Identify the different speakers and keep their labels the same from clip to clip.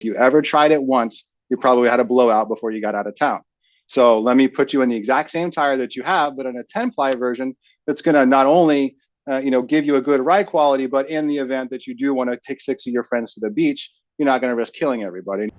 Speaker 1: If you ever tried it once, you probably had a blowout before you got out of town. So let me put you in the exact same tire that you have, but in a 10-ply version that's going to not only give you a good ride quality, but in the event that you do want to take 6 of your friends to the beach, you're not going to risk killing everybody.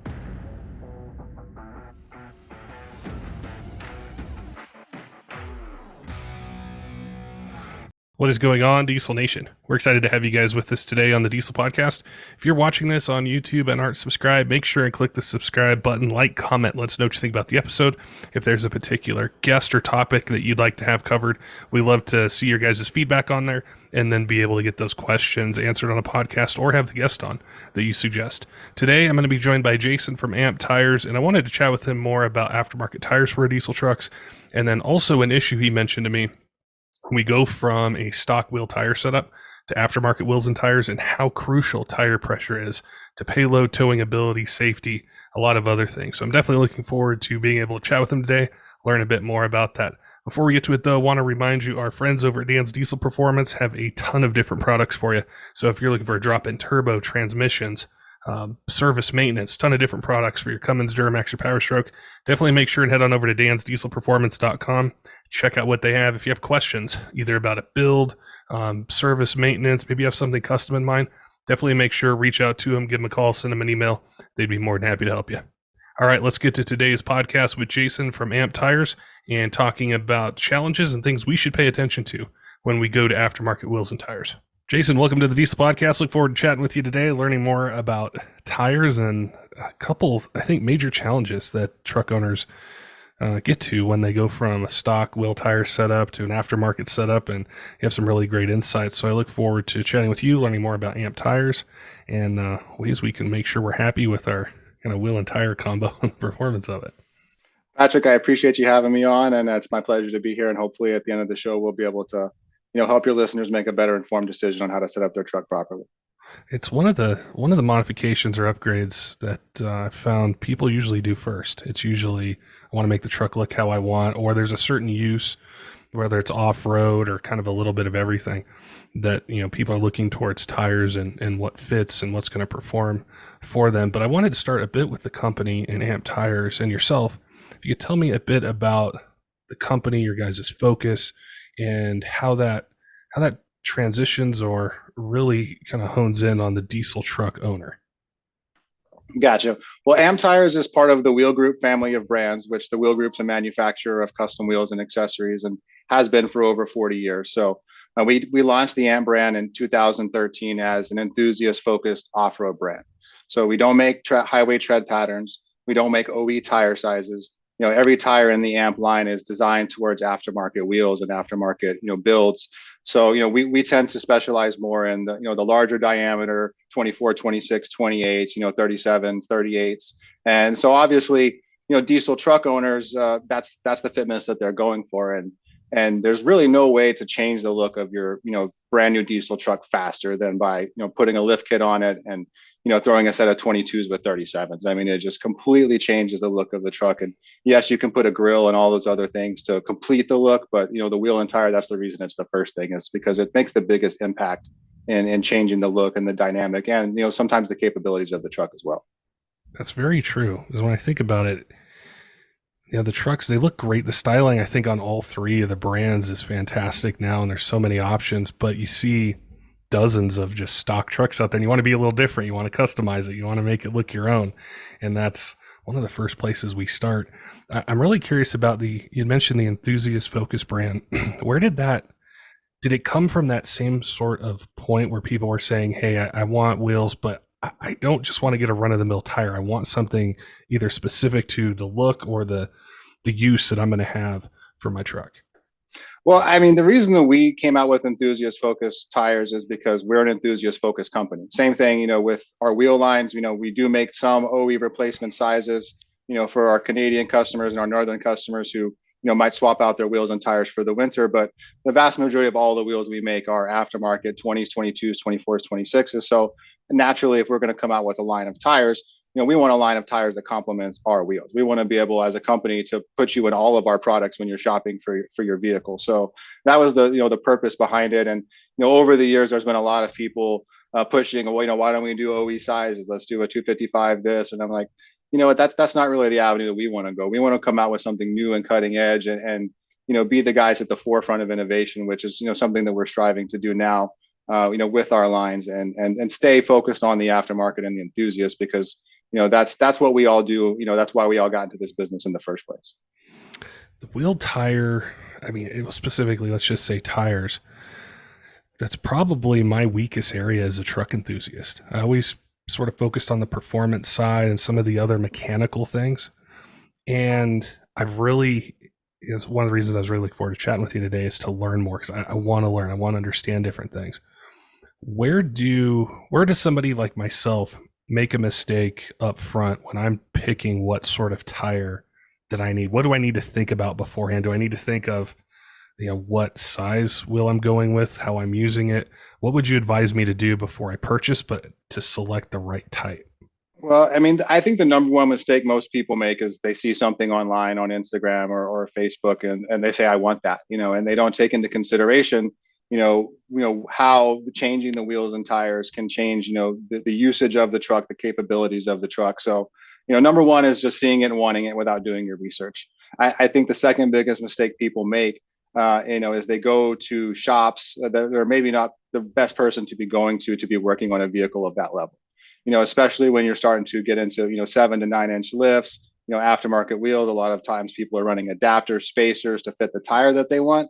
Speaker 2: What is going on, Diesel Nation? We're excited to have you guys with us today on the Diesel Podcast. If you're watching this on YouTube and aren't subscribed, make sure and click the subscribe button, like, comment, let us know what you think about the episode. If there's a particular guest or topic that you'd like to have covered, we love to see your guys' feedback on there and then be able to get those questions answered on a podcast or have the guest on that you suggest. Today, I'm going to be joined by Jason from AMP Tires, and I wanted to chat with him more about aftermarket tires for diesel trucks, and then also an issue he mentioned to me. We go from a stock wheel tire setup to aftermarket wheels and tires, and how crucial tire pressure is to payload, towing ability, safety, a lot of other things. So I'm definitely looking forward to being able to chat with him today, learn a bit more about that. Before we get to it, though, I want to remind you our friends over at ATS Diesel Performance have a ton of different products for you. So if you're looking for a drop-in turbo, transmissions, service maintenance, ton of different products for your Cummins, Duramax, or Power Stroke, definitely make sure and head on over to dansdieselperformance.com. Check out what they have. If you have questions, either about a build, service maintenance, maybe you have something custom in mind, definitely make sure reach out to them, give them a call, send them an email. They'd be more than happy to help you. All right, let's get to today's podcast with Jason from AMP Tires and talking about challenges and things we should pay attention to when we go to aftermarket wheels and tires. Jason, welcome to the Diesel Podcast. Look forward to chatting with you today, learning more about tires and a couple, I think, major challenges that truck owners get to when they go from a stock wheel tire setup to an aftermarket setup, and you have some really great insights. So I look forward to chatting with you, learning more about AMP Tires and ways we can make sure we're happy with our kind of wheel and tire combo and the performance of it.
Speaker 1: Patrick, I appreciate you having me on, and it's my pleasure to be here. And hopefully at the end of the show, we'll be able to help your listeners make a better informed decision on how to set up their truck properly.
Speaker 2: It's one of the modifications or upgrades that I found people usually do first. It's usually, I want to make the truck look how I want, or there's a certain use, whether it's off-road or kind of a little bit of everything, that people are looking towards tires and what fits and what's going to perform for them. But I wanted to start a bit with the company and AMP Tires and yourself. If you could tell me a bit about the company, your guys' focus, and how that transitions or really kind of hones in on the diesel truck owner.
Speaker 1: Gotcha. Well, AMP Tires is part of the Wheel Group family of brands, which the Wheel Group's a manufacturer of custom wheels and accessories and has been for over 40 years. So we launched the AMP brand in 2013 as an enthusiast-focused off-road brand. So we don't make highway tread patterns. We don't make OE tire sizes. Every tire in the AMP line is designed towards aftermarket wheels and aftermarket, builds. So, we tend to specialize more in the larger diameter, 24, 26, 28, 37s, 38s. And so obviously, diesel truck owners, that's the fitness that they're going for. And there's really no way to change the look of your, brand new diesel truck faster than by, putting a lift kit on it and, throwing a set of 22s with 37s. I mean, it just completely changes the look of the truck. And yes, you can put a grill and all those other things to complete the look, but the wheel and tire, that's the reason it's the first thing, is because it makes the biggest impact in changing the look and the dynamic and, sometimes the capabilities of the truck as well.
Speaker 2: That's very true. Because when I think about it, the trucks, they look great. The styling, I think, on all three of the brands is fantastic now, and there's so many options, but you see dozens of just stock trucks out there, and you want to be a little different. You want to customize it. You want to make it look your own. And that's one of the first places we start. I'm really curious about you mentioned the enthusiast focus brand. Where did it come from, that same sort of point where people were saying, hey, I want wheels, but I don't just want to get a run-of-the-mill tire. I want something either specific to the look or the use that I'm going to have for my truck?
Speaker 1: Well, I mean, the reason that we came out with enthusiast-focused tires is because we're an enthusiast-focused company. Same thing, with our wheel lines. We do make some OE replacement sizes, for our Canadian customers and our northern customers who, might swap out their wheels and tires for the winter. But the vast majority of all the wheels we make are aftermarket 20s, 22s, 24s, 26s. So naturally, if we're going to come out with a line of tires, we want a line of tires that complements our wheels. We want to be able, as a company, to put you in all of our products when you're shopping for your vehicle. So that was the purpose behind it. And over the years, there's been a lot of people pushing, well, why don't we do OE sizes? Let's do a 255 this. And I'm like, you know what, that's not really the avenue that we want to go. We want to come out with something new and cutting edge, and be the guys at the forefront of innovation, which is something that we're striving to do now, with our lines, and stay focused on the aftermarket and the enthusiast, because that's what we all do. That's why we all got into this business in the first place.
Speaker 2: The wheel tire, I mean, specifically, let's just say tires. That's probably my weakest area as a truck enthusiast. I always sort of focused on the performance side and some of the other mechanical things. And I've really, is one of the reasons I was really looking forward to chatting with you today, is to learn more, because I want to learn. I want to understand different things. Where does somebody like myself make a mistake up front when I'm picking what sort of tire that I need? What do I need to think about beforehand? Do I need to think of what size wheel I'm going with, how I'm using it? What would you advise me to do before I purchase, but to select the right type?
Speaker 1: Well, I mean, I think the number one mistake most people make is they see something online on Instagram or Facebook, and they say, I want that, and they don't take into consideration, how changing the wheels and tires can change, the usage of the truck, the capabilities of the truck. So, number one is just seeing it and wanting it without doing your research. I think the second biggest mistake people make, is they go to shops that are maybe not the best person to be going to be working on a vehicle of that level. Especially when you're starting to get into 7 to 9 inch lifts, aftermarket wheels. A lot of times people are running adapters, spacers to fit the tire that they want.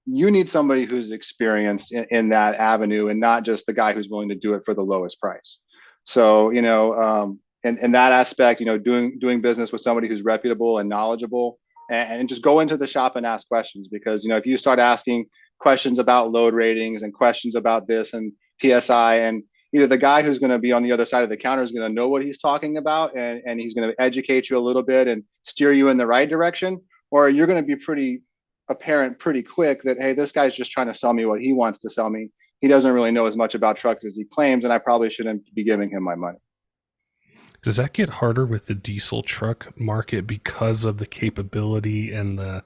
Speaker 1: You need somebody who's experienced in that avenue, and not just the guy who's willing to do it for the lowest price. So, in that aspect, doing business with somebody who's reputable and knowledgeable, and just go into the shop and ask questions, because if you start asking questions about load ratings and questions about this and PSI, and either the guy who's going to be on the other side of the counter is going to know what he's talking about, and he's going to educate you a little bit and steer you in the right direction, or you're going to be pretty apparent pretty quick that, hey, this guy's just trying to sell me what he wants to sell me. He doesn't really know as much about trucks as he claims, and I probably shouldn't be giving him my money.
Speaker 2: Does that get harder with the diesel truck market because of the capability and the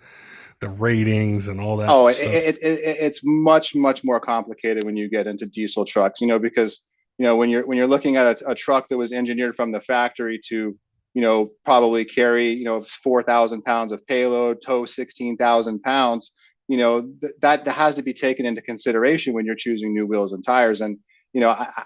Speaker 2: ratings and all that?
Speaker 1: Oh, it's much more complicated when you get into diesel trucks. Because when you're looking at a truck that was engineered from the factory to probably carry 4,000 pounds of payload, tow 16,000 pounds. That has to be taken into consideration when you're choosing new wheels and tires. And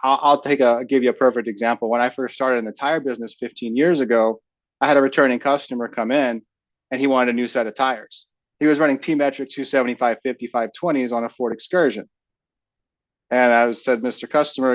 Speaker 1: I'll give you a perfect example. When I first started in the tire business 15 years ago, I had a returning customer come in, and he wanted a new set of tires. He was running P-metric 275 55 20s on a Ford Excursion. And I said, Mr. Customer,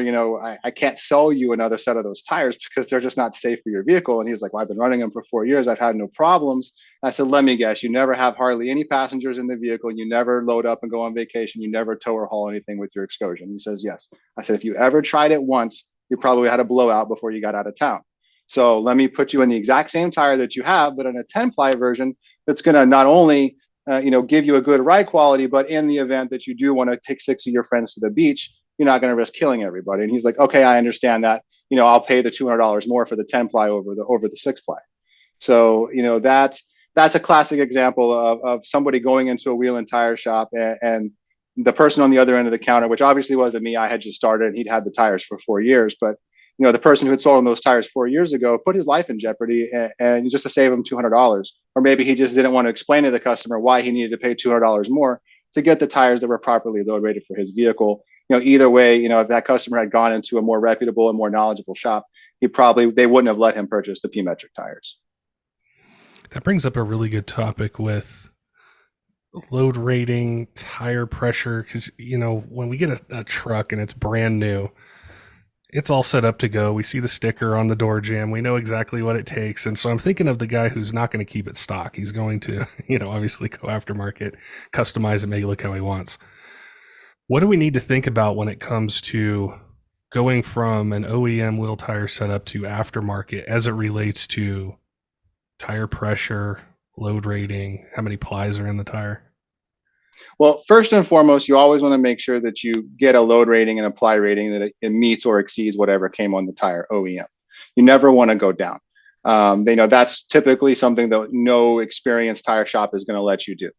Speaker 1: I can't sell you another set of those tires because they're just not safe for your vehicle. And he's like, well, I've been running them for 4 years. I've had no problems. And I said, let me guess, you never have hardly any passengers in the vehicle. You never load up and go on vacation. You never tow or haul anything with your Excursion. He says, yes. I said, if you ever tried it once, you probably had a blowout before you got out of town. So let me put you in the exact same tire that you have, but in a 10-ply version that's going to not only give you a good ride quality, but in the event that you do want to take 6 of your friends to the beach, you're not going to risk killing everybody. And he's like, okay, I understand that. I'll pay the $200 more for the 10-ply over the 6-ply. So, that's a classic example of somebody going into a wheel and tire shop, and the person on the other end of the counter, which obviously wasn't me. I had just started, and he'd had the tires for 4 years, but the person who had sold him those tires 4 years ago put his life in jeopardy, and just to save him $200, or maybe he just didn't want to explain to the customer why he needed to pay $200 more to get the tires that were properly load rated for his vehicle. Either way, if that customer had gone into a more reputable and more knowledgeable shop, they wouldn't have let him purchase the P-metric tires.
Speaker 2: That brings up a really good topic with load rating, tire pressure, because when we get a truck and it's brand new, it's all set up to go. We see the sticker on the door jamb. We know exactly what it takes. And so I'm thinking of the guy who's not going to keep it stock. He's going to, obviously go aftermarket, customize it, make it look how he wants. What do we need to think about when it comes to going from an OEM wheel tire setup to aftermarket as it relates to tire pressure, load rating, how many plies are in the tire?
Speaker 1: Well, first and foremost, you always want to make sure that you get a load rating and a ply rating that it meets or exceeds whatever came on the tire OEM. You never want to go down. That's typically something that no experienced tire shop is going to let you do.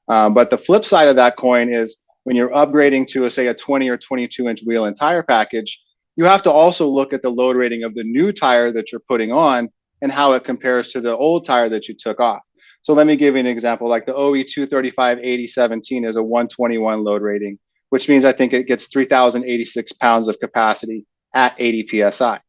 Speaker 1: But the flip side of that coin is when you're upgrading to, say, a 20 or 22 inch wheel and tire package, you have to also look at the load rating of the new tire that you're putting on and how it compares to the old tire that you took off. So let me give you an example. Like the OE 235/80/17 is a 121 load rating, which means I think it gets 3,086 pounds of capacity at 80 psi.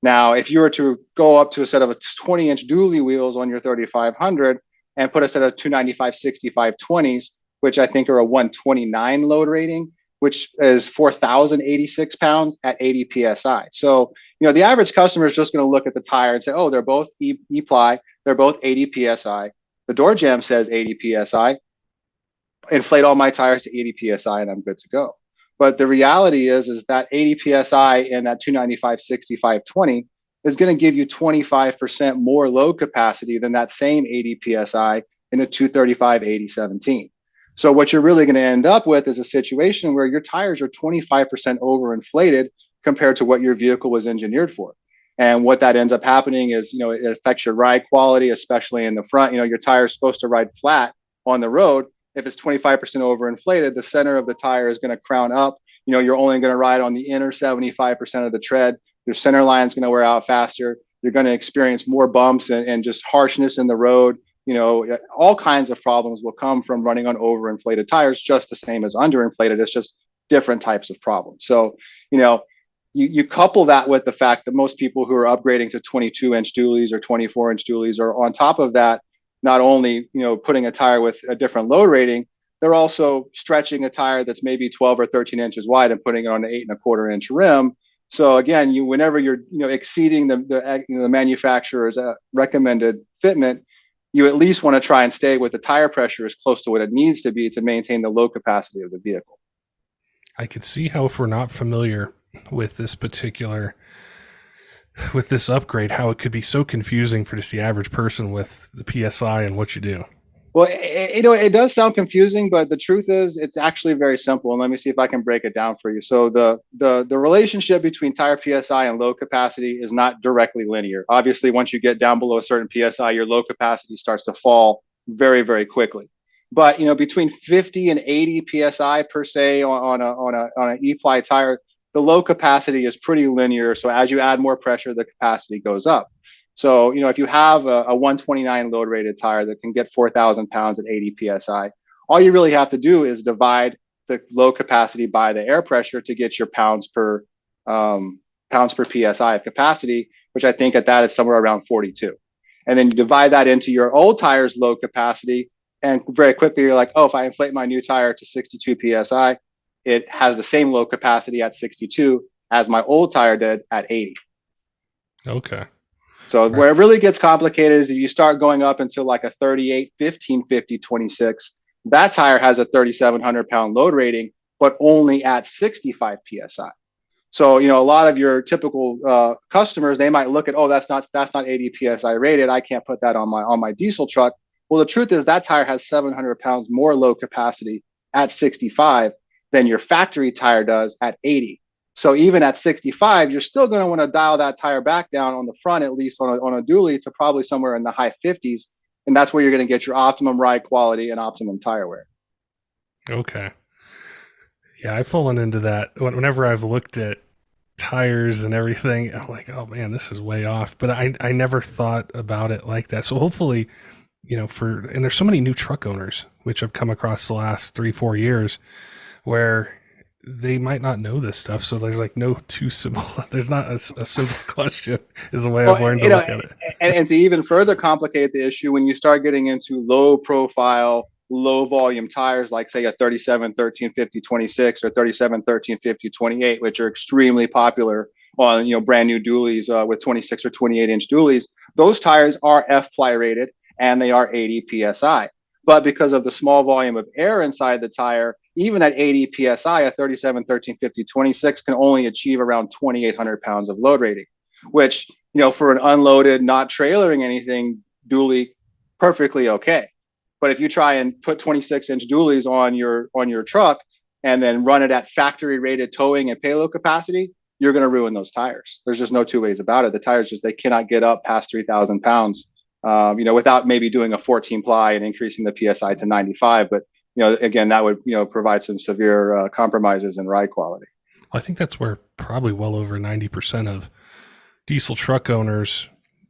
Speaker 1: Now, if you were to go up to a set of 20-inch dually wheels on your 3500 and put a set of 295/65/20s, which I think are a 129 load rating, which is 4,086 pounds at 80 psi. So, the average customer is just going to look at the tire and say, oh, they're both E-ply, they're both 80 psi. The door jamb says 80 psi. Inflate all my tires to 80 psi and I'm good to go. But the reality is that 80 psi in that 295/65/20 is going to give you 25% more load capacity than that same 80 psi in a 235/80/17. So what you're really going to end up with is a situation where your tires are 25% overinflated compared to what your vehicle was engineered for. And what that ends up happening is, it affects your ride quality, especially in the front. Your tire is supposed to ride flat on the road. If it's 25% overinflated, the center of the tire is going to crown up. You're only going to ride on the inner 75% of the tread. Your center line is going to wear out faster. You're going to experience more bumps and just harshness in the road. All kinds of problems will come from running on overinflated tires, just the same as underinflated. It's just different types of problems. So, you couple that with the fact that most people who are upgrading to 22-inch dualies or 24-inch dualies are on top of that, not only putting a tire with a different load rating, they're also stretching a tire that's maybe 12 or 13 inches wide and putting it on an 8.25-inch rim. So again, whenever you're exceeding the manufacturer's recommended fitment, you at least want to try and stay with the tire pressure as close to what it needs to be to maintain the load capacity of the vehicle.
Speaker 2: I could see how, if we're not familiar with this upgrade, how it could be so confusing for just the average person with the PSI and what you do.
Speaker 1: Well, it does sound confusing, but the truth is it's actually very simple. And let me see if I can break it down for you. So the relationship between tire PSI and load capacity is not directly linear. Obviously, once you get down below a certain PSI, your load capacity starts to fall very, very quickly. But between 50 and 80 PSI per se on an E-ply tire, the low capacity is pretty linear. So as you add more pressure, the capacity goes up. So, if you have a 129 load rated tire that can get 4,000 pounds at 80 PSI, all you really have to do is divide the low capacity by the air pressure to get your pounds per PSI of capacity, which I think at that is somewhere around 42. And then you divide that into your old tire's load capacity. And very quickly, you're like, oh, if I inflate my new tire to 62 PSI, it has the same load capacity at 62 as my old tire did at 80.
Speaker 2: Okay.
Speaker 1: So where it really gets complicated is if you start going up into like a 38, 15, 50, 26, that tire has a 3,700 pound load rating, but only at 65 PSI. So, a lot of your typical customers, they might look at, oh, that's not 80 PSI rated. I can't put that on my diesel truck. Well, the truth is that tire has 700 pounds more load capacity at 65 than your factory tire does at 80. So even at 65, you're still going to want to dial that tire back down on the front, at least on a dually, to probably somewhere in the high 50s. And that's where you're going to get your optimum ride quality and optimum tire wear.
Speaker 2: Okay. Yeah, I've fallen into that. Whenever I've looked at tires and everything, I'm like, oh man, this is way off. But I never thought about it like that. So hopefully, and there's so many new truck owners, which I've come across the last 3-4 years, where they might not know this stuff. So there's like no too simple, there's not a simple question is the way I've learned to look at it.
Speaker 1: And to even further complicate the issue, when you start getting into low profile, low volume tires, like say a 37-13-50-26 or 37-13-50-28, which are extremely popular on, brand new dualies with 26 or 28-inch dualies, those tires are F-ply rated and they are 80 PSI. But because of the small volume of air inside the tire, even at 80 PSI, a 37-13-50-26 can only achieve around 2,800 pounds of load rating, which, for an unloaded, not trailering anything dually, perfectly okay. But if you try and put 26-inch dualies on your truck and then run it at factory rated towing and payload capacity, you're going to ruin those tires. There's just no two ways about it. The tires they cannot get up past 3,000 pounds. Without maybe doing a 14 ply and increasing the PSI to 95. But, again, that would, provide some severe compromises in ride quality.
Speaker 2: I think that's where probably well over 90% of diesel truck owners,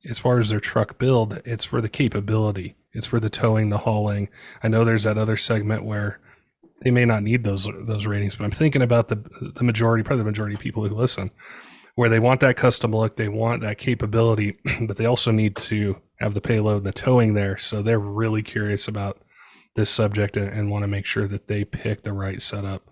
Speaker 2: as far as their truck build, it's for the capability. It's for the towing, the hauling. I know there's that other segment where they may not need those ratings, but I'm thinking about the majority, probably the majority of people who listen, where they want that custom look, they want that capability, but they also need to have the payload and the towing there. So they're really curious about this subject and want to make sure that they pick the right setup.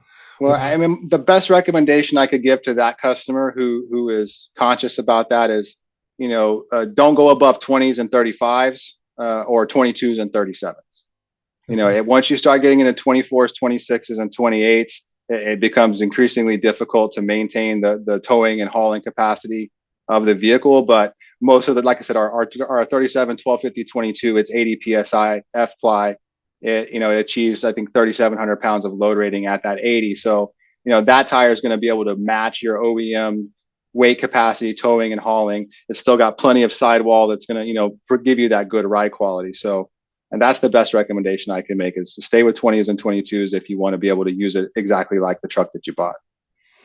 Speaker 1: Well, I mean, the best recommendation I could give to that customer who is conscious about that is, don't go above 20s and 35s or 22s and 37s. Once you start getting into 24s, 26s, and 28s, it becomes increasingly difficult to maintain the towing and hauling capacity of the vehicle. But most of the, like I said, our 37, 1250, 22, it's 80 psi F ply. It achieves, I think, 3,700 pounds of load rating at that 80. So, that tire is going to be able to match your OEM weight capacity, towing and hauling. It's still got plenty of sidewall that's going to, give you that good ride quality. So, and that's the best recommendation I can make, is to stay with 20s and 22s if you want to be able to use it exactly like the truck that you bought.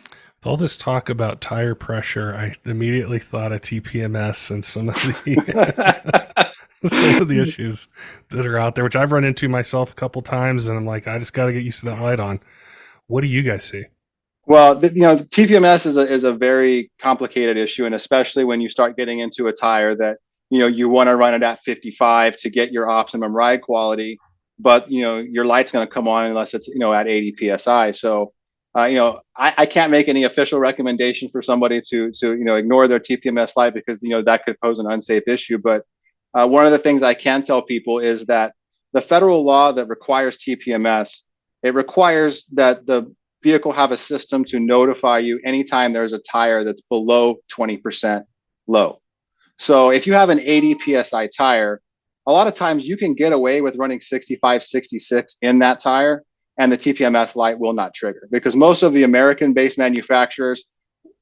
Speaker 2: With all this talk about tire pressure, I immediately thought of TPMS and some of the some of the issues that are out there, which I've run into myself a couple times, and I'm like, I just got to get used to that light on. What do you guys see?
Speaker 1: Well, TPMS is a very complicated issue, and especially when you start getting into a tire that you want to run it at 55 to get your optimum ride quality, but your light's going to come on unless it's at 80 psi. So I can't make any official recommendation for somebody to ignore their TPMS light, because that could pose an unsafe issue. But one of the things I can tell people is that the federal law that requires TPMS, it requires that the vehicle have a system to notify you anytime there's a tire that's below 20% low. So if you have an 80 psi tire, a lot of times you can get away with running 65, 66 in that tire, and the TPMS light will not trigger, because most of the American-based manufacturers,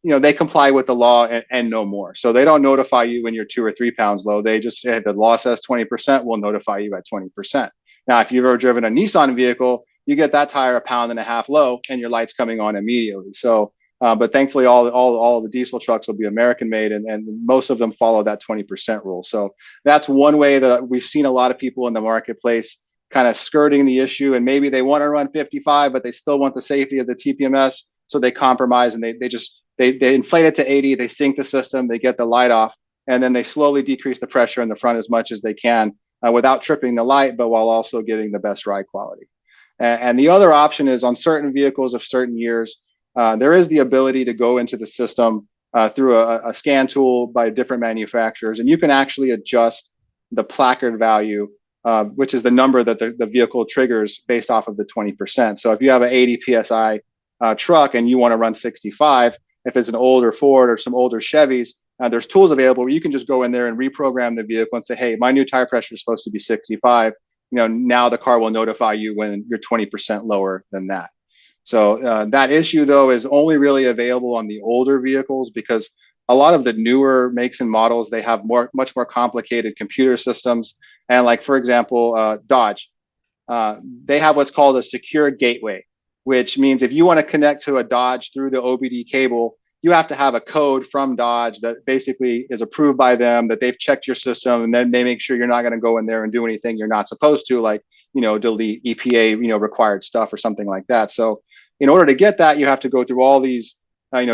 Speaker 1: they comply with the law and no more. So they don't notify you when you're 2 or 3 pounds low. They just say the law says 20%, we'll notify you at 20%. Now, if you've ever driven a Nissan vehicle, you get that tire 1.5 pounds low and your light's coming on immediately. So, but thankfully all the diesel trucks will be American made, and most of them follow that 20% rule. So that's one way that we've seen a lot of people in the marketplace kind of skirting the issue, and maybe they want to run 55, but they still want the safety of the TPMS. So they compromise and they inflate it to 80, they sync the system, they get the light off, and then they slowly decrease the pressure in the front as much as they can without tripping the light, but while also getting the best ride quality. And the other option is, on certain vehicles of certain years, there is the ability to go into the system through a scan tool by different manufacturers, and you can actually adjust the placard value, which is the number that the vehicle triggers based off of the 20%. So if you have an 80 psi truck and you want to run 65, if it's an older Ford or some older Chevys, there's tools available where you can just go in there and reprogram the vehicle and say, hey, my new tire pressure is supposed to be 65. Now the car will notify you when you're 20% lower than that. So that issue, though, is only really available on the older vehicles, because a lot of the newer makes and models, they have much more complicated computer systems. And like, for example, Dodge, they have what's called a secure gateway, which means if you want to connect to a Dodge through the OBD cable, you have to have a code from Dodge that basically is approved by them, that they've checked your system, and then they make sure you're not going to go in there and do anything you're not supposed to, like, delete EPA, required stuff or something like that. So in order to get that, you have to go through all these,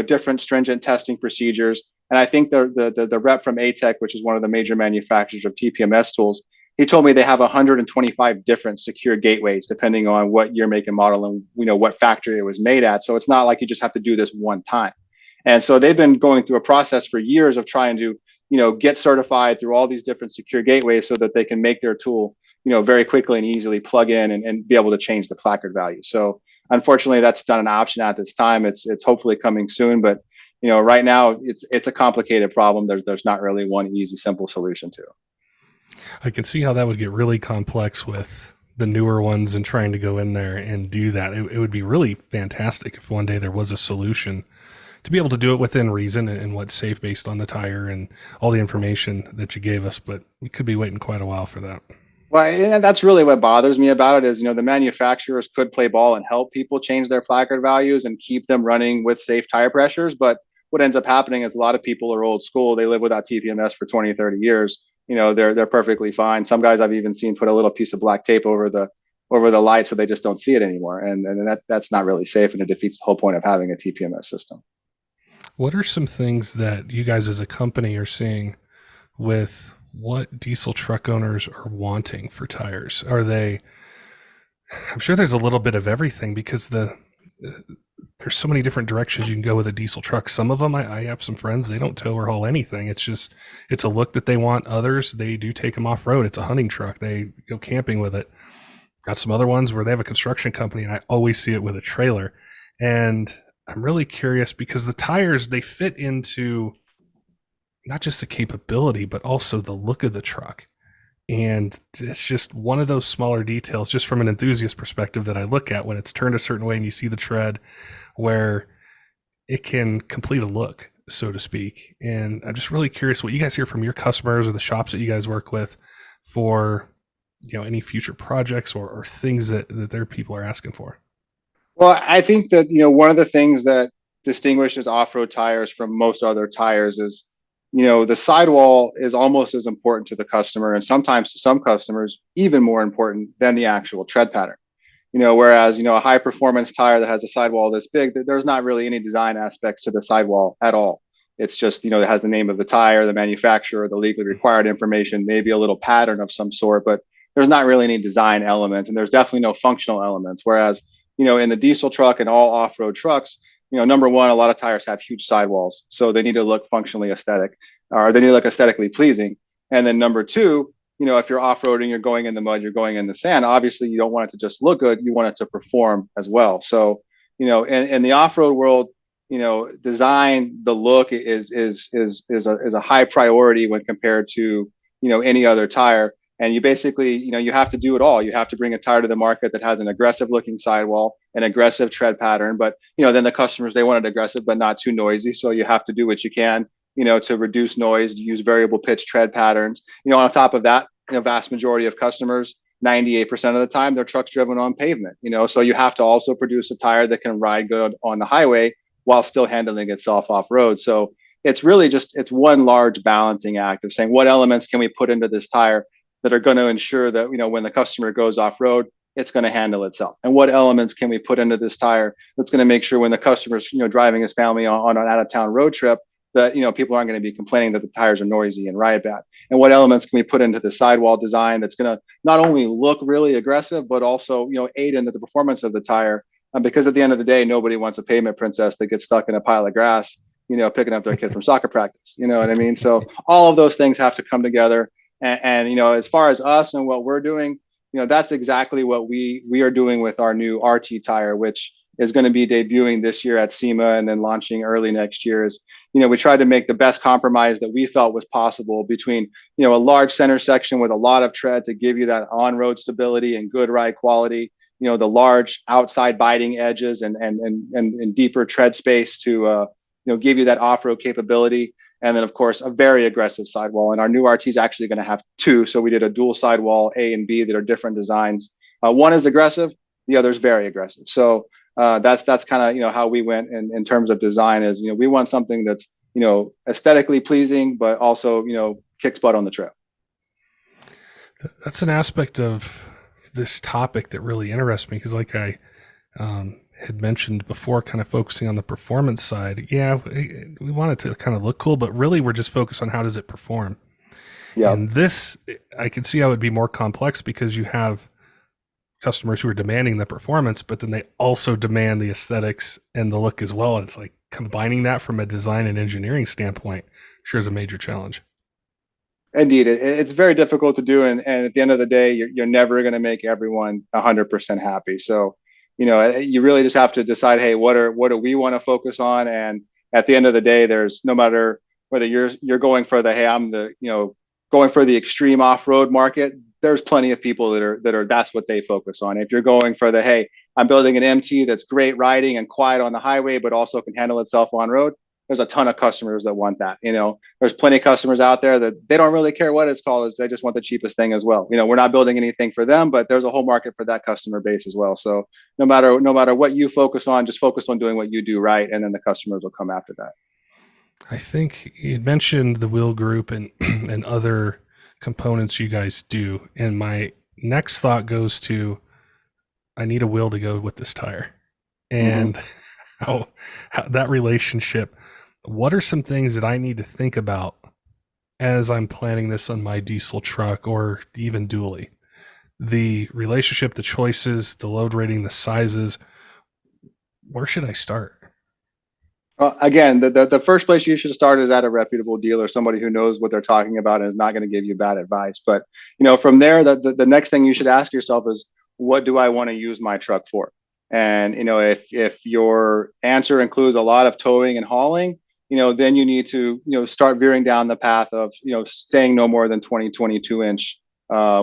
Speaker 1: different stringent testing procedures. And I think the rep from ATEC, which is one of the major manufacturers of TPMS tools, he told me they have 125 different secure gateways, depending on what year, make, and model, and what factory it was made at. So it's not like you just have to do this one time. And so they've been going through a process for years of trying to, get certified through all these different secure gateways so that they can make their tool, very quickly and easily plug in and be able to change the placard value. So unfortunately, that's not an option at this time. It's hopefully coming soon, but right now it's a complicated problem. There's not really one easy, simple solution to.
Speaker 2: I can see how that would get really complex with the newer ones and trying to go in there and do that. It would be really fantastic if one day there was a solution to be able to do it within reason and what's safe based on the tire and all the information that you gave us, but we could be waiting quite a while for that.
Speaker 1: Well, and that's really what bothers me about it is, the manufacturers could play ball and help people change their placard values and keep them running with safe tire pressures. But what ends up happening is a lot of people are old school. They live without TPMS for 20, 30 years. They're perfectly fine. Some guys I've even seen put a little piece of black tape over the light so they just don't see it anymore. And that's not really safe, and it defeats the whole point of having a TPMS system.
Speaker 2: What are some things that you guys as a company are seeing with what diesel truck owners are wanting for tires? Are they, I'm sure there's a little bit of everything because there's so many different directions you can go with a diesel truck. Some of them, I have some friends, they don't tow or haul anything. It's a look that they want. Others, they do take them off road. It's a hunting truck. They go camping with it. Got some other ones where they have a construction company, and I always see it with a trailer. And I'm really curious because the tires, they fit into not just the capability, but also the look of the truck. And it's just one of those smaller details, just from an enthusiast perspective, that I look at when it's turned a certain way and you see the tread where it can complete a look, so to speak. And I'm just really curious what you guys hear from your customers or the shops that you guys work with for any future projects or things that their people are asking for.
Speaker 1: Well, I think that, one of the things that distinguishes off-road tires from most other tires is, the sidewall is almost as important to the customer, and sometimes to some customers, even more important than the actual tread pattern. Whereas, a high performance tire that has a sidewall this big, there's not really any design aspects to the sidewall at all. It's just, it has the name of the tire, the manufacturer, the legally required information, maybe a little pattern of some sort, but there's not really any design elements, and there's definitely no functional elements. Whereas, in the diesel truck and all off-road trucks, number one, a lot of tires have huge sidewalls, so they need to look functionally aesthetic, or they need to look aesthetically pleasing. And then number two, if you're off-roading, you're going in the mud, you're going in the sand, obviously you don't want it to just look good, you want it to perform as well. So, in the off-road world, design, the look is a high priority when compared to, any other tire. And you basically, you have to do it all. You have to bring a tire to the market that has an aggressive looking sidewall, an aggressive tread pattern, but, then the customers, they want it aggressive, but not too noisy. So you have to do what you can, to reduce noise, to use variable pitch tread patterns. On top of that, vast majority of customers, 98% of the time, their truck's driven on pavement, so you have to also produce a tire that can ride good on the highway while still handling itself off road. So it's really it's one large balancing act of saying, what elements can we put into this tire that are going to ensure that, when the customer goes off road, it's going to handle itself? And what elements can we put into this tire that's going to make sure when the customer's, driving his family on an out of town road trip, that, people aren't going to be complaining that the tires are noisy and ride bad? And what elements can we put into the sidewall design that's going to not only look really aggressive, but also, aid in the performance of the tire? Because at the end of the day, nobody wants a pavement princess that gets stuck in a pile of grass, picking up their kid from soccer practice. You know what I mean? So all of those things have to come together. And as far as us and what we're doing, that's exactly what we are doing with our new RT tire, which is going to be debuting this year at SEMA and then launching early next year. Is, we tried to make the best compromise that we felt was possible between, a large center section with a lot of tread to give you that on-road stability and good ride quality, the large outside biting edges and deeper tread space to, give you that off-road capability. And then, of course, a very aggressive sidewall. And our new RT is actually going to have two. So we did a dual sidewall A and B that are different designs. One is aggressive, the other is very aggressive. So that's kind of, how we went in terms of design is, we want something that's, aesthetically pleasing, but also, kicks butt on the trail.
Speaker 2: That's an aspect of this topic that really interests me because, like I had mentioned before, kind of focusing on the performance side. Yeah, we want it to kind of look cool, but really we're just focused on how does it perform.
Speaker 1: Yeah.
Speaker 2: And this, I can see how it would be more complex because you have customers who are demanding the performance, but then they also demand the aesthetics and the look as well. It's like combining that from a design and engineering standpoint sure is a major challenge.
Speaker 1: Indeed, it's very difficult to do, and at the end of the day, you're never going to make everyone 100% happy. So, you really just have to decide, hey, what do we want to focus on? And at the end of the day, there's no matter whether you're going for the, hey, I'm the going for the extreme off-road market. There's plenty of people that are that's what they focus on. If you're going for the, hey, I'm building an MT that's great riding and quiet on the highway, but also can handle itself on road, there's a ton of customers that want that. There's plenty of customers out there that they don't really care what it's called, they just want the cheapest thing as well. We're not building anything for them, but there's a whole market for that customer base as well. So no matter what you focus on, just focus on doing what you do right, and then the customers will come after that.
Speaker 2: I think you mentioned the wheel group and and other components you guys do, and my next thought goes to I need a wheel to go with this tire,
Speaker 1: Mm-hmm.
Speaker 2: and how that relationship. What are some things that I need to think about as I'm planning this on my diesel truck or even dually? The relationship, the choices, the load rating, the sizes. Where should I start?
Speaker 1: Again, the first place you should start is at a reputable dealer, somebody who knows what they're talking about and is not going to give you bad advice. But from there, the next thing you should ask yourself is, what do I want to use my truck for? And if your answer includes a lot of towing and hauling, then you need to start veering down the path of staying no more than 22-inch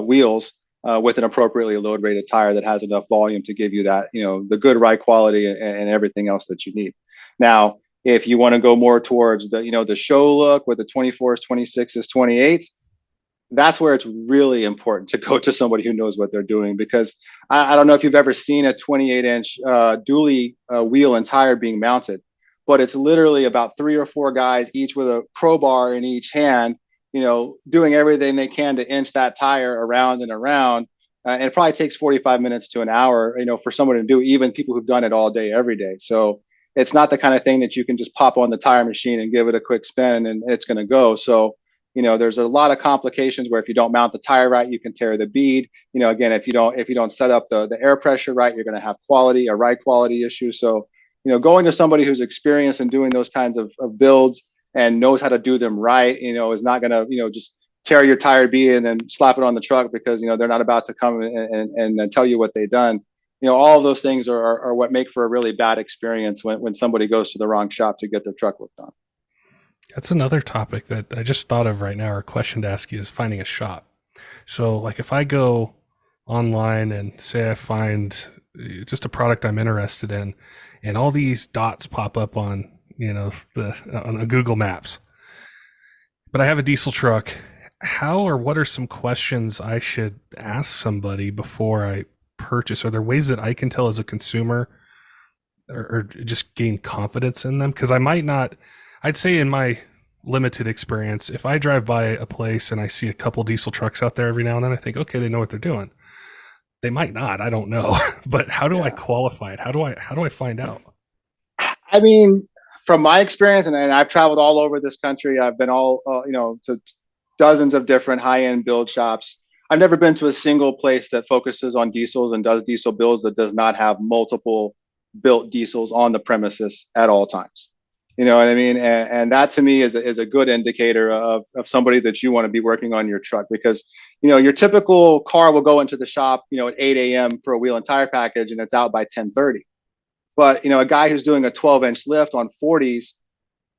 Speaker 1: wheels with an appropriately load rated tire that has enough volume to give you that the good ride quality and everything else that you need. Now, if you want to go more towards the show look with the 24s, 26s, 28s, that's where it's really important to go to somebody who knows what they're doing, because I don't know if you've ever seen a 28-inch dually wheel and tire being mounted, but it's literally about 3 or 4 guys, each with a crowbar in each hand, doing everything they can to inch that tire around and around. And it probably takes 45 minutes to an hour, for someone to do, even people who've done it all day, every day. So it's not the kind of thing that you can just pop on the tire machine and give it a quick spin and it's going to go. So there's a lot of complications where if you don't mount the tire right, you can tear the bead. Again, if you don't set up the air pressure right, you're going to have a ride quality issue. So going to somebody who's experienced in doing those kinds of builds and knows how to do them right, is not going to just tear your tire bead and then slap it on the truck because they're not about to come and tell you what they've done. All of those things are what make for a really bad experience when somebody goes to the wrong shop to get their truck worked on.
Speaker 2: That's another topic that I just thought of right now, or a question to ask you, is finding a shop. So, like, if I go online and say I find just a product I'm interested in, and all these dots pop up on on the Google Maps, but I have a diesel truck, how or what are some questions I should ask somebody before I purchase? Are there ways that I can tell as a consumer, or just gain confidence in them? Because I might not. I'd say in my limited experience, if I drive by a place and I see a couple diesel trucks out there every now and then, I think, okay, they know what they're doing. They might not. I don't know. But how do I qualify it? How do I find out?
Speaker 1: I mean, from my experience, and I've traveled all over this country. I've been to dozens of different high-end build shops. I've never been to a single place that focuses on diesels and does diesel builds that does not have multiple built diesels on the premises at all times. You know what I mean? And that to me is a good indicator of somebody that you want to be working on your truck, because, your typical car will go into the shop, at 8 a.m. for a wheel and tire package, and it's out by 10:30. But, a guy who's doing a 12-inch lift on 40s,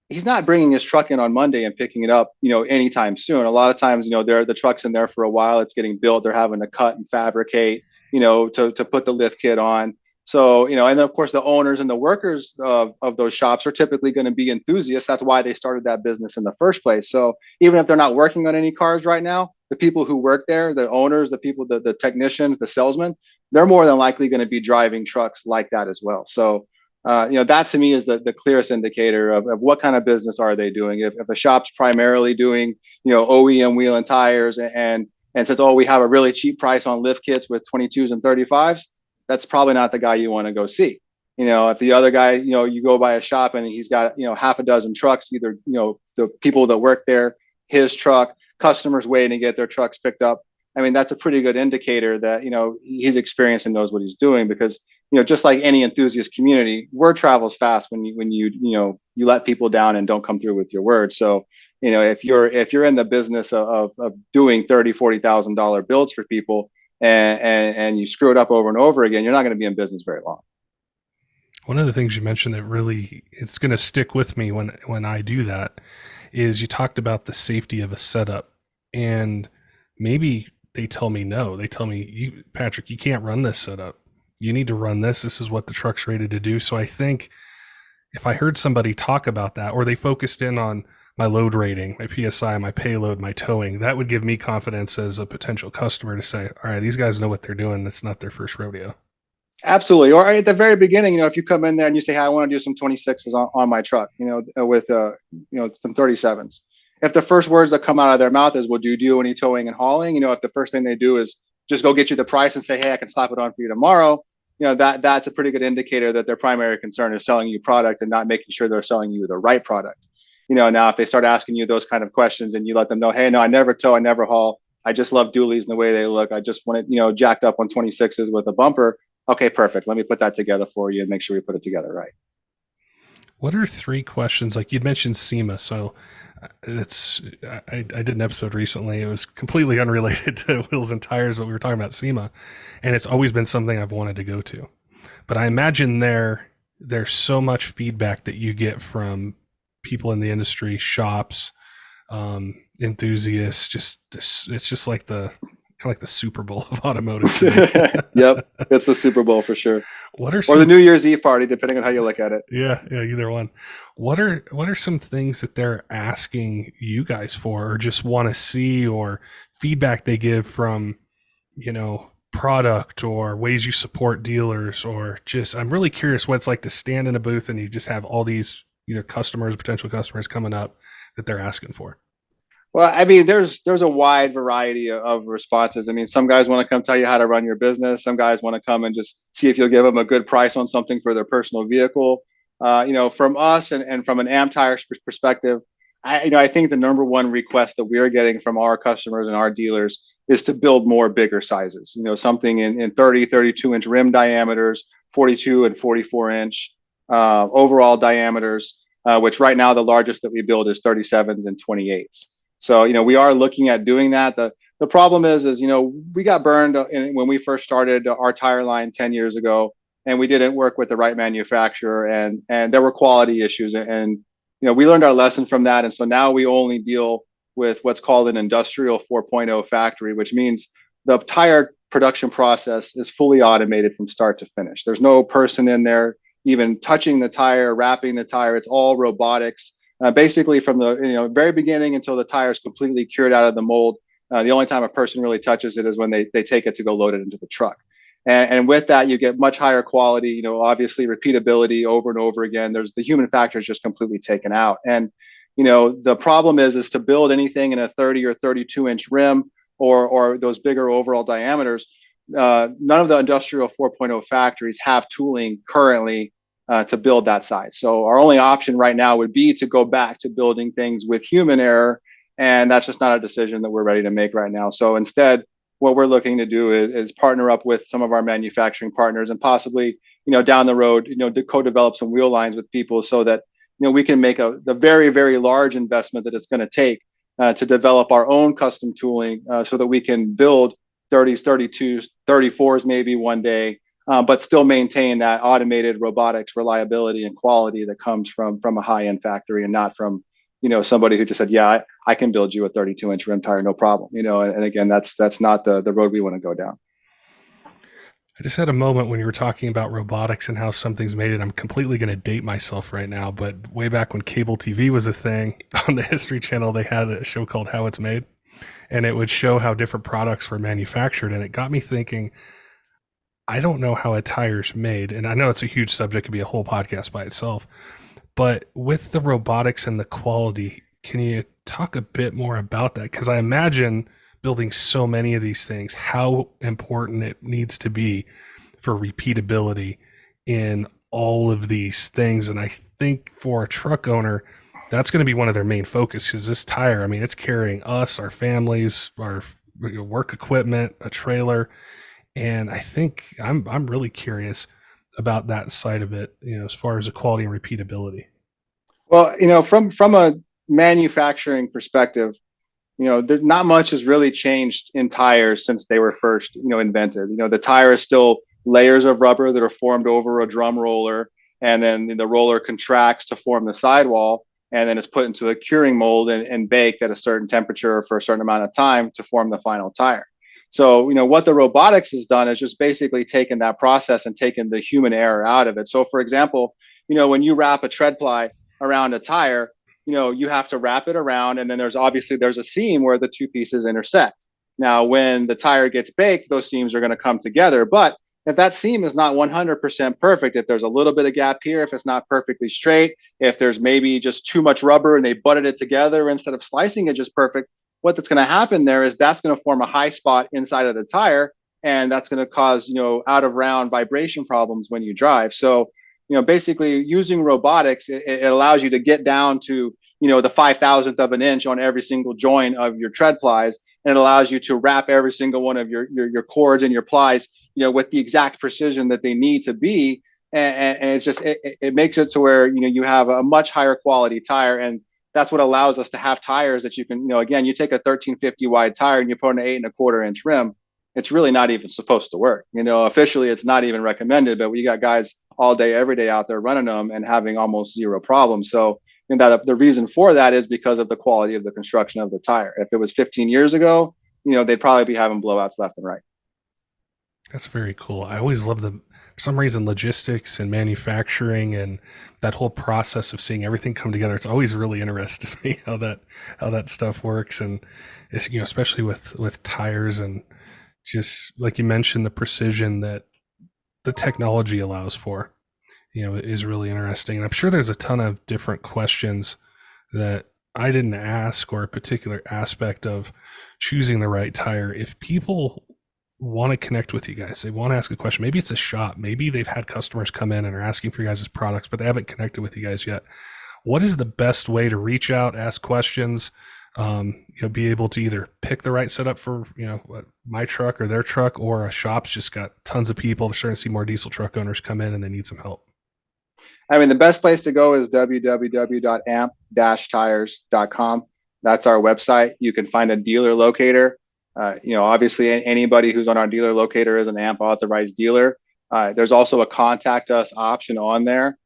Speaker 1: he's not bringing his truck in on Monday and picking it up, anytime soon. A lot of times, the truck's in there for a while. It's getting built. They're having to cut and fabricate, to put the lift kit on. So, and then of course the owners and the workers of those shops are typically going to be enthusiasts. That's why they started that business in the first place. So even if they're not working on any cars right now, the people who work there, the owners, the people, the technicians, the salesmen, they're more than likely going to be driving trucks like that as well. So, that to me is the clearest indicator of what kind of business are they doing. If a shop's primarily doing, OEM wheel and tires and says, oh, we have a really cheap price on lift kits with 22s and 35s, that's probably not the guy you want to go see. If the other guy, you go by a shop and he's got, half a dozen trucks, either, the people that work there, his truck, customers waiting to get their trucks picked up. I mean, that's a pretty good indicator that, he's experienced and knows what he's doing, because, just like any enthusiast community, word travels fast when you let people down and don't come through with your word. So, if you're in the business of doing $30,000-$40,000 builds for people, and you screw it up over and over again, you're not going to be in business very long.
Speaker 2: One of the things you mentioned that really it's going to stick with me when I do that is you talked about the safety of a setup, and maybe they tell me no. They tell me, Patrick, you can't run this setup. You need to run this. This is what the truck's rated to do. So I think if I heard somebody talk about that, or they focused in on my load rating, my PSI, my payload, my towing, that would give me confidence as a potential customer to say, all right, these guys know what they're doing. That's not their first rodeo.
Speaker 1: Absolutely. Or at the very beginning, if you come in there and you say, "Hey, I want to do some 26s on my truck," with some 37s. If the first words that come out of their mouth is, "Well, do you do any towing and hauling?" If the first thing they do is just go get you the price and say, "Hey, I can slap it on for you tomorrow," that's a pretty good indicator that their primary concern is selling you product and not making sure they're selling you the right product. Now if they start asking you those kind of questions and you let them know, "Hey, no, I never tow, I never haul. I just love dualies and the way they look. I just want it, jacked up on 26s with a bumper." Okay, perfect. Let me put that together for you and make sure we put it together right.
Speaker 2: What are three questions? Like you'd mentioned SEMA, so it's I did an episode recently. It was completely unrelated to wheels and tires, but we were talking about SEMA, and it's always been something I've wanted to go to. But I imagine there's so much feedback that you get from people in the industry, shops, enthusiasts. It's just like the kind of like the Super Bowl of automotive to me.
Speaker 1: Yep, it's the Super Bowl for sure,
Speaker 2: What are
Speaker 1: or the
Speaker 2: some
Speaker 1: New Year's Eve party, depending on how you look at it.
Speaker 2: yeah, either one. What are some things that they're asking you guys for, or just want to see, or feedback they give from, product, or ways you support dealers, or just I'm really curious what it's like to stand in a booth and you just have all these either customers, potential customers coming up that they're asking for.
Speaker 1: Well, I mean, there's a wide variety of responses. I mean, some guys want to come tell you how to run your business. Some guys want to come and just see if you'll give them a good price on something for their personal vehicle. From us and from an Am Tire perspective, I think the number one request that we're getting from our customers and our dealers is to build more bigger sizes. Something in 30, 32-inch rim diameters, 42 and 44-inch overall diameters, which right now the largest that we build is 37s and 28s. So, we are looking at doing that. The problem is, we got burned when we first started our tire line 10 years ago, and we didn't work with the right manufacturer, and there were quality issues. And we learned our lesson from that. And so now we only deal with what's called an industrial 4.0 factory, which means the tire production process is fully automated from start to finish. There's no person in there even touching the tire, wrapping the tire. It's all robotics. Basically, from the very beginning until the tire is completely cured out of the mold. The only time a person really touches it is when they take it to go load it into the truck. And with that, you get much higher quality, obviously repeatability over and over again. There's the human factor is just completely taken out. And, the problem is to build anything in a 30 or 32-inch rim or those bigger overall diameters. None of the industrial 4.0 factories have tooling currently to build that size. So our only option right now would be to go back to building things with human error. And that's just not a decision that we're ready to make right now. So instead, what we're looking to do is partner up with some of our manufacturing partners and possibly, down the road, to co-develop some wheel lines with people so that, we can make the very, very large investment that it's going to take to develop our own custom tooling so that we can build 30s, 32s, 34s maybe one day, but still maintain that automated robotics reliability and quality that comes from a high-end factory and not from somebody who just said, yeah, I can build you a 32-inch rim tire, no problem. And again, that's not the road we want to go down.
Speaker 2: I just had a moment when you were talking about robotics and how something's made, and I'm completely going to date myself right now, but way back when cable TV was a thing, on the History Channel, they had a show called How It's Made, and it would show how different products were manufactured, and it got me thinking, I don't know how a tire's made, and I know it's a huge subject, it could be a whole podcast by itself, but with the robotics and the quality, can you talk a bit more about that? Because I imagine building so many of these things, how important it needs to be for repeatability in all of these things. And I think for a truck owner, that's going to be one of their main focus, because this tire, I mean, it's carrying us, our families, our work equipment, a trailer. And I think I'm really curious about that side of it, as far as the quality and repeatability.
Speaker 1: Well, from a manufacturing perspective, not much has really changed in tires since they were first, invented. The tire is still layers of rubber that are formed over a drum roller, and then the roller contracts to form the sidewall, and then it's put into a curing mold and baked at a certain temperature for a certain amount of time to form the final tire. So, what the robotics has done is just basically taken that process and taken the human error out of it. So, for example, when you wrap a tread ply around a tire, you have to wrap it around, and then there's a seam where the two pieces intersect. Now, when the tire gets baked, those seams are going to come together. But if that seam is not 100% perfect, if there's a little bit of gap here, if it's not perfectly straight, if there's maybe just too much rubber and they butted it together instead of slicing it just perfect, what's going to happen there is that's going to form a high spot inside of the tire, and that's going to cause out of round vibration problems when you drive. So basically using robotics, it allows you to get down to the 5,000th of an inch on every single joint of your tread plies, and it allows you to wrap every single one of your cords and your plies with the exact precision that they need to be. And it's just it makes it to where you have a much higher quality tire, and that's what allows us to have tires that you can, again, you take a 1350 wide tire and you put an 8.25-inch rim. It's really not even supposed to work. Officially, it's not even recommended, but we got guys all day, every day out there running them and having almost zero problems. So that the reason for that is because of the quality of the construction of the tire. If it was 15 years ago, they'd probably be having blowouts left and right.
Speaker 2: That's very cool. I always love for some reason, logistics and manufacturing and that whole process of seeing everything come together. It's always really interested me how that stuff works. And it's, especially with tires, and just like you mentioned, the precision that the technology allows for, is really interesting. And I'm sure there's a ton of different questions that I didn't ask, or a particular aspect of choosing the right tire. If people want to connect with you guys, they want to ask a question, maybe it's a shop, maybe they've had customers come in and are asking for you guys' products, but they haven't connected with you guys yet. What is the best way to reach out, ask questions, be able to either pick the right setup for, my truck or their truck, or a shop's just got tons of people. They're starting to see more diesel truck owners come in and they need some help?
Speaker 1: I mean, the best place to go is www.amp-tires.com. That's our website. You can find a dealer locator. Obviously anybody who's on our dealer locator is an AMP authorized dealer. There's also a contact us option on there.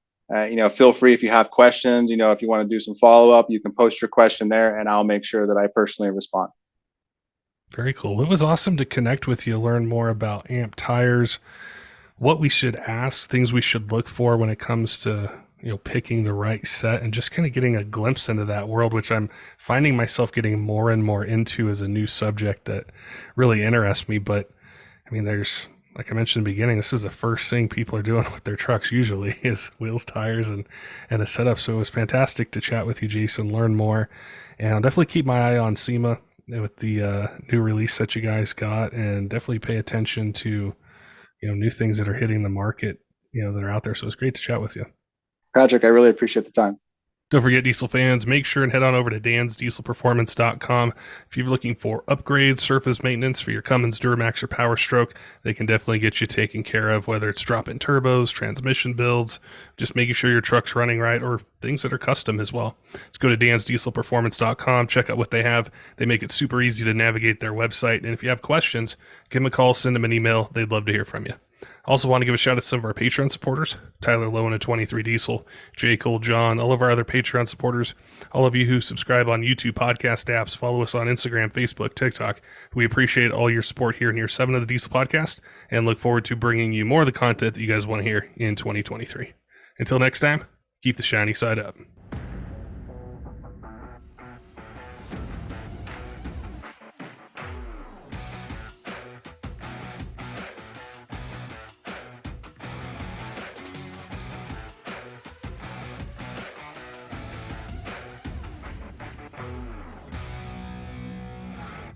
Speaker 1: Feel free, if you have questions, if you want to do some follow-up, you can post your question there and I'll make sure that I personally respond.
Speaker 2: Very cool. It was awesome to connect with you, learn more about AMP tires, what we should ask, things we should look for when it comes to picking the right set, and just kind of getting a glimpse into that world, which I'm finding myself getting more and more into as a new subject that really interests me. But I mean, there's, like I mentioned in the beginning, this is the first thing people are doing with their trucks usually is wheels, tires, and a setup. So it was fantastic to chat with you, Jason, learn more, and I'll definitely keep my eye on SEMA with the new release that you guys got, and definitely pay attention to new things that are hitting the market, that are out there. So it's great to chat with you,
Speaker 1: Patrick. I really appreciate the time.
Speaker 2: Don't forget, diesel fans, make sure and head on over to dansdieselperformance.com. If you're looking for upgrades, surface maintenance for your Cummins, Duramax, or Power Stroke, they can definitely get you taken care of, whether it's drop-in turbos, transmission builds, just making sure your truck's running right, or things that are custom as well. Let's go to dansdieselperformance.com, check out what they have. They make it super easy to navigate their website. And if you have questions, give them a call, send them an email. They'd love to hear from you. Also want to give a shout out to some of our Patreon supporters, Tyler Loewen at 23 Diesel, J Cole, John, all of our other Patreon supporters, all of you who subscribe on YouTube podcast apps, follow us on Instagram, Facebook, TikTok. We appreciate all your support here in year 7 of the Diesel Podcast, and look forward to bringing you more of the content that you guys want to hear in 2023. Until next time, keep the shiny side up.